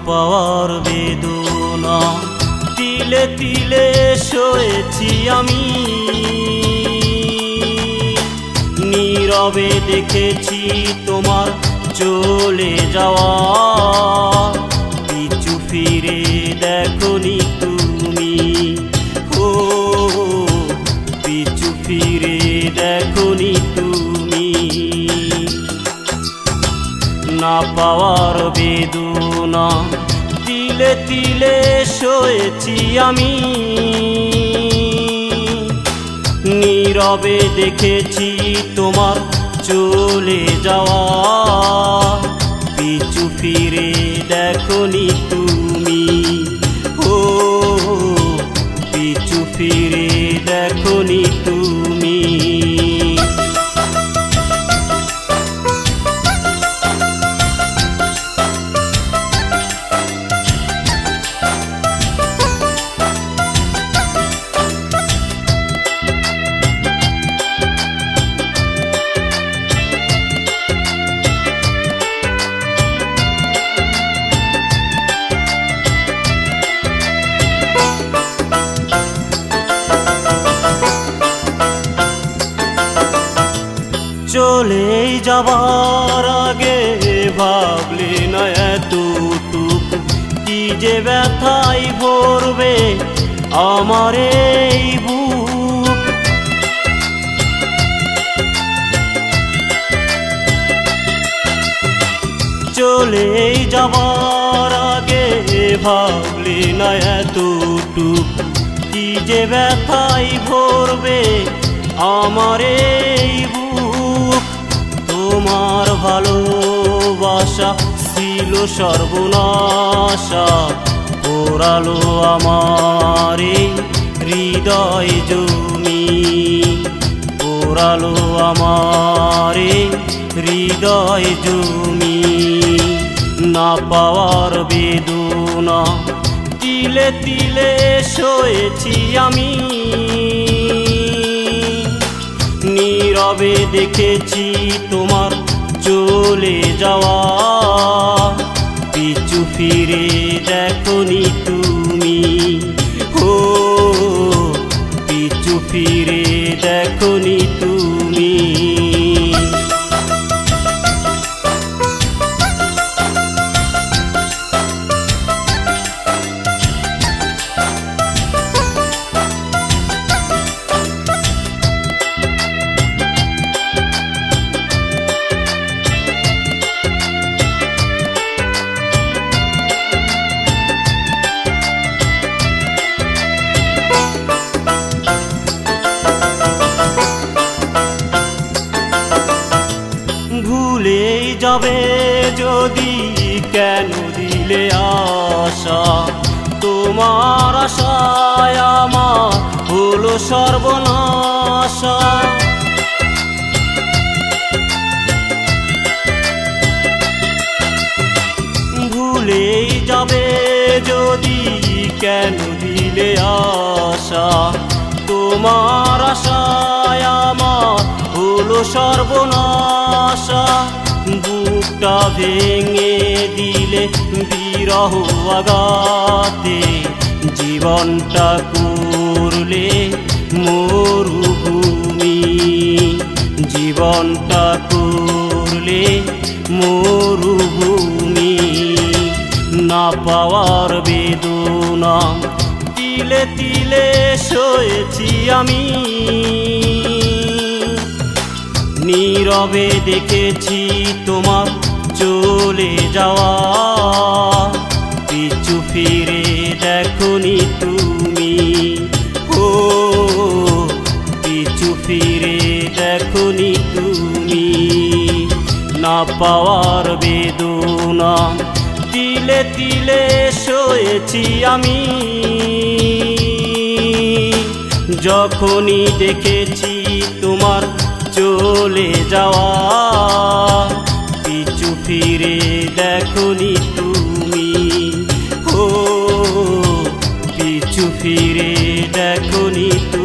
পাওয়ার বেদনা তিলে তিলে সয়েছি আমি, নীরবে দেখেছি তোমার চলে যাওয়া, পিছু ফিরে দেখোনি তুমি, ও পিছু ফিরে দেখোনি তুমি। না পাওয়ার বেদনা তিলে তিলে সয়েছি আমি, নীরবে দেখেছি তোমার চলে যাওয়া, পিছু ফিরে দেখোনি তুমি, ও পিছু ফিরে দেখোনি তুমি। চলে যাবার আগে ভাবলে না এতটুকু, কি যে ব্যথাই ভরবে আমার এই বুক। চলে যাবার আগে ভাবলে না এতটুকু, কি যে ব্যথাই ভরবে আমার এই বুক। তোমার ভালোবাসা ছিল সর্বনাশা, পোড়ালো আমার এই হৃদয় জমি, পোড়ালো আমার এই হৃদয় জমি। না পাওয়ার বেদনা তিলে তিলে সয়েছি আমি, নীরবে দেখেছি তোমার চলে যাওয়া, পিছু ফিরে দেখোনি তুমি, ও পিছু ফিরে দেখোনি তুমি। ভুলে যাবে যদি কেন দিলে আশা, তোমার আশায় আমার হলো সর্বনাশা। ভুলে যাবে যদি কেন দিলে আশা, তোমার আশায় আমার হলো সর্বনাশা। বুকটা ভেঙে দিলে বিরহ আঘাতে, জীবনটা করলে মরুভূমি, জীবনটা করলে মরুভূমি। না পাওয়ার বেদনা তিলে তিলে সয়েছি আমি, নীরবে দেখেছি তোমার চলে যাওয়া, পিছু ফিরে দেখোনি তুমি, ও পিছু ফিরে দেখোনি তুমি। না পাওয়ার বেদনা তিলে তিলে সয়েছি আমি, যখনই দেখেছি তোমার চলে যাওয়া, পিছু ফিরে দেখোনি তুমি, ও পিছু ফিরে দেখোনি তুমি।